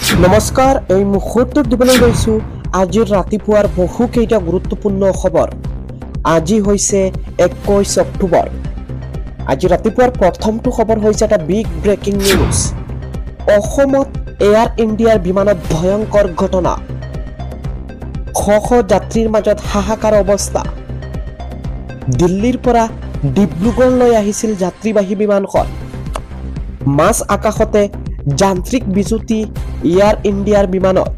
নমস্কাৰ, এই মুহূৰ্তত দিবলৈ লৈছো আজিৰ ৰাতিপুৱাৰ বহুকেইটা গুৰুত্বপূৰ্ণ খবৰ। আজি হৈছে 21 অক্টোবৰ। আজি ৰাতিপুৱাৰ প্ৰথমটো খবৰ হৈছে এটা বিগ ব্ৰেকিং নিউজ। অসমত এয়াৰ ইণ্ডিয়াৰ বিমানত ভয়ংকৰ ঘটনা। শ যাত্ৰীৰ মাজত হাহাকাৰ অৱস্থা। দিল্লীৰ পৰা ডিব্ৰুগড়লৈ আহিছিল যাত্ৰীবাহী বিমানখন। মাজ আকাশতে যান্ত্ৰিক বিজুতি এয়াৰ ইণ্ডিয়াৰ বিমানত।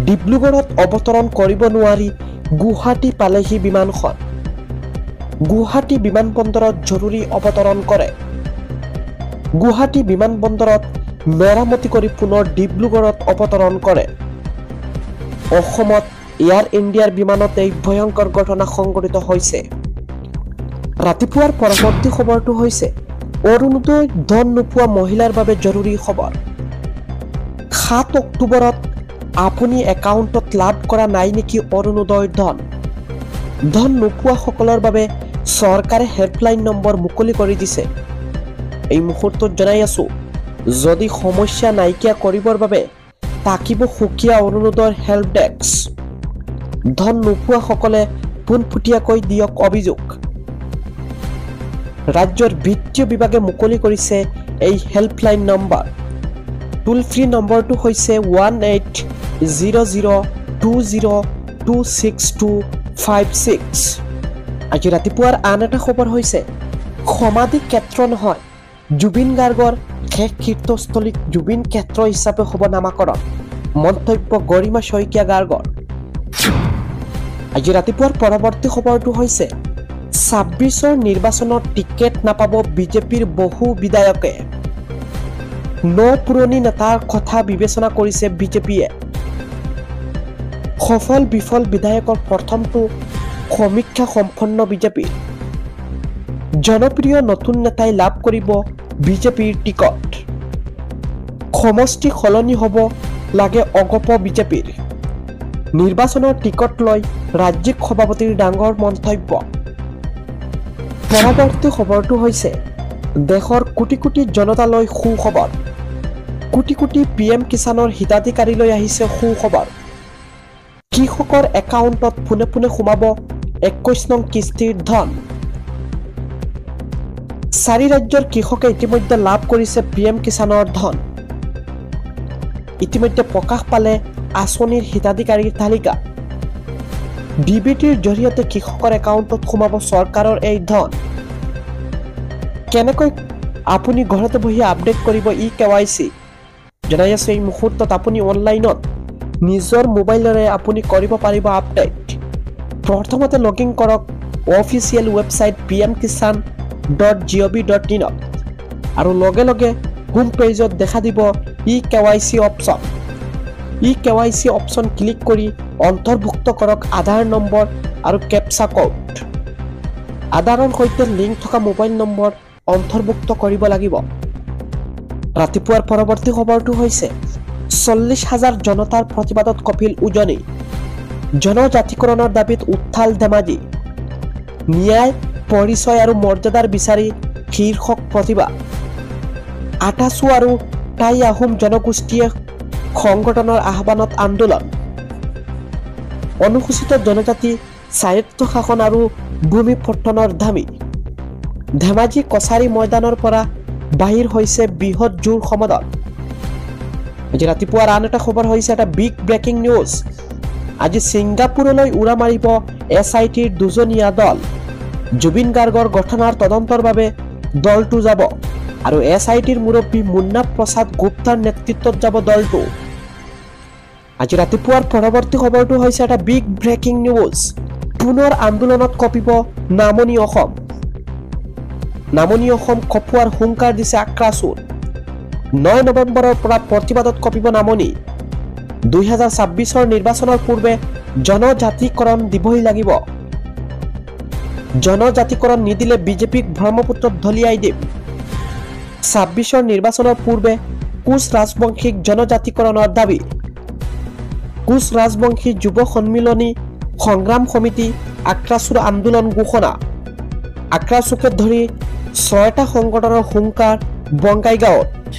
ডিব্ৰুগড়ত অৱতৰণ কৰিব নোৱাৰি গুৱাহাটী পালেহি বিমানখন। গুৱাহাটী বিমানবন্দৰত জৰুৰী অৱতৰণ কৰে। গুৱাহাটী বিমানবন্দৰত মেৰামতি কৰি পুনৰ ডিব্ৰুগড়ত অৱতৰণ কৰে। অসমত এয়াৰ ইণ্ডিয়াৰ বিমানত এই ভয়ংকৰ ঘটনা সংঘটিত হৈছে। ৰাতিপুৱাৰ পৰৱৰ্তী খবৰটো হৈছে অৰুণোদয় ধন নোপোৱা মহিলাৰ বাবে জৰুৰী খবৰ। 7 অক্টোবৰত আপুনি একাউণ্টত লাভ কৰা নাই নেকি অৰুণোদয় ধন? ধন নোপোৱাসকলৰ বাবে চৰকাৰে হেল্পলাইন নম্বৰ মুকলি কৰি দিছে। এই মুহূৰ্তত জনাই আছো, যদি সমস্যা নাইকিয়া কৰিবৰ বাবে থাকিব সুকীয়া অৰুণোদয়ৰ হেল্প ডেস্ক। ধন নোপোৱাসকলে পোনপটীয়াকৈ দিয়ক অভিযোগ। ৰাজ্যৰ বিত্তীয় বিভাগে মুকলি কৰিছে এই হেল্পলাইন নম্বৰ। টোল ফ্ৰী নম্বৰটো হৈছে 1800202626। আজি ৰাতিপুৱাৰ আন এটা খবৰ হৈছে সমাধি ক্ষেত্ৰ নহয়, জুবিন গাৰ্গৰ শেষ তীৰ্থস্থলীক জুবিন ক্ষেত্ৰ হিচাপে হ'ব নামাকৰণ। মন্তব্য গৰিমা শইকীয়া গাৰ্গৰ। আজি ৰাতিপুৱাৰ পৰৱৰ্তী খবৰটো হৈছে 26ৰ নিৰ্বাচনৰ টিকেট নাপাব বিজেপিৰ বহু বিধায়কে। পুৰণি নেতাৰ কথা বিবেচনা কৰিছে বিজেপিয়ে। সফল বিফল বিধায়কৰ প্ৰথমটো সমীক্ষা সম্পন্ন বিজেপিৰ। জনপ্ৰিয় নতুন নেতাই লাভ কৰিব বিজেপিৰ টিকট। সমষ্টি সলনি হ'ব লাগে অগপ বিজেপিৰ। নিৰ্বাচনৰ টিকট লৈ ৰাজ্যিক সভাপতিৰ ডাঙৰ মন্তব্য। পৰৱৰ্তী খবৰটো হৈছে দেশৰ কোটি কোটি জনতালৈ সুখবৰ। কোটি কোটি PM কিষাণৰ হিতাধিকাৰীলৈ আহিছে সুখবৰ। কৃষকৰ একাউণ্টত পোনে পোনে সোমাব 21 নং কিস্তিৰ ধন। 4 ৰাজ্যৰ কৃষকে ইতিমধ্যে লাভ কৰিছে PM কিষাণৰ ধন। ইতিমধ্যে প্ৰকাশ পালে আঁচনিৰ হিতাধিকাৰীৰ তালিকা। DBTৰ জৰিয়তে কৃষকৰ একাউণ্টত সোমাব চৰকাৰৰ এই ধন। কেনেকৈ আপুনি ঘৰতে বহি আপডেট কৰিব eKYC? জনাই আছো, এই মুহূৰ্তত আপুনি অনলাইনত নিজৰ মোবাইলেৰে আপুনি কৰিব পাৰিব আপডেট। প্ৰথমতে লগইন কৰক অফিচিয়েল ৱেবছাইট pmkisan.gov.in আৰু লগে লগে হোম পেজত দেখা দিব eKYC option. eKYC option click কৰি অন্তৰ্ভুক্ত কৰক আধাৰ নম্বৰ আৰু কেপচা কোড। আধাৰৰ সৈতে লিংক থকা মোবাইল নম্বৰ অন্তৰ্ভুক্ত কৰিব লাগিব। ৰাতিপুৱাৰ পৰৱৰ্তী খবৰটো হৈছে 40,000 জনতাৰ প্ৰতিবাদত কপিল উজনি। জনজাতিকৰণৰ দাবীত উত্থাল ধেমাজি। ন্যায় পৰিচয় আৰু মৰ্যাদাৰ বিচাৰি শীৰ্ষক প্ৰতিবাদ। আটাচু আৰু টাই আহোম জনগোষ্ঠীয়ে সংগঠনৰ আহ্বানত আন্দোলন। অনুসূচিত জনজাতি স্বায়ত্ত শাসন আৰু ভূমি পট্টনৰ দাবী। ধেমাজি কছাৰী ময়দানৰ পৰা বাহিৰ হৈছে বৃহৎ জোৰ সমদল। আজি ৰাতিপুৱাৰ আন এটা খবৰ হৈছে এটা বিগ ব্ৰেকিং নিউজ। আজি ছিংগাপুৰলৈ উৰা মাৰিব SITৰ দুজনীয়া দল। জুবিন গাৰ্গৰ ঘটনাৰ তদন্তৰ বাবে দলটো যাব আৰু SITৰ মুৰব্বী মুন্না প্ৰসাদ গুপ্তাৰ নেতৃত্বত যাব দলটো। আজি ৰাতিপুৱাৰ পৰৱৰ্তী খবৰটো হৈছে এটা বিগ ব্ৰেকিং নিউজ। পুনৰ আন্দোলনত কঁপিব নামনি অসম। নামনি অসম কঁপোৱাৰ হুংকাৰ দিছে আক্ৰাসুৰ। 9 নৱেম্বৰৰ পৰা প্ৰতিবাদত কঁপিব নামনি। 2026ৰ নিৰ্বাচনৰ পূৰ্বে জনজাতিকৰণ দিবই লাগিব। জনজাতিকৰণ নিদিলে বিজেপিক ব্ৰহ্মপুত্ৰত দলিয়াই দিম। 26ৰ নিৰ্বাচনৰ পূৰ্বে কোচ ৰাজবংশীক জনজাতিকৰণৰ দাবী। কোচ ৰাজবংশী যুৱ সন্মিলনী সংগ্ৰাম সমিতি আক্ৰাসুৰ আন্দোলন ঘোষণা। আক্ৰাসুকে ধৰি 6টা সংগঠনৰ হুংকাৰ বঙাইগাঁৱত।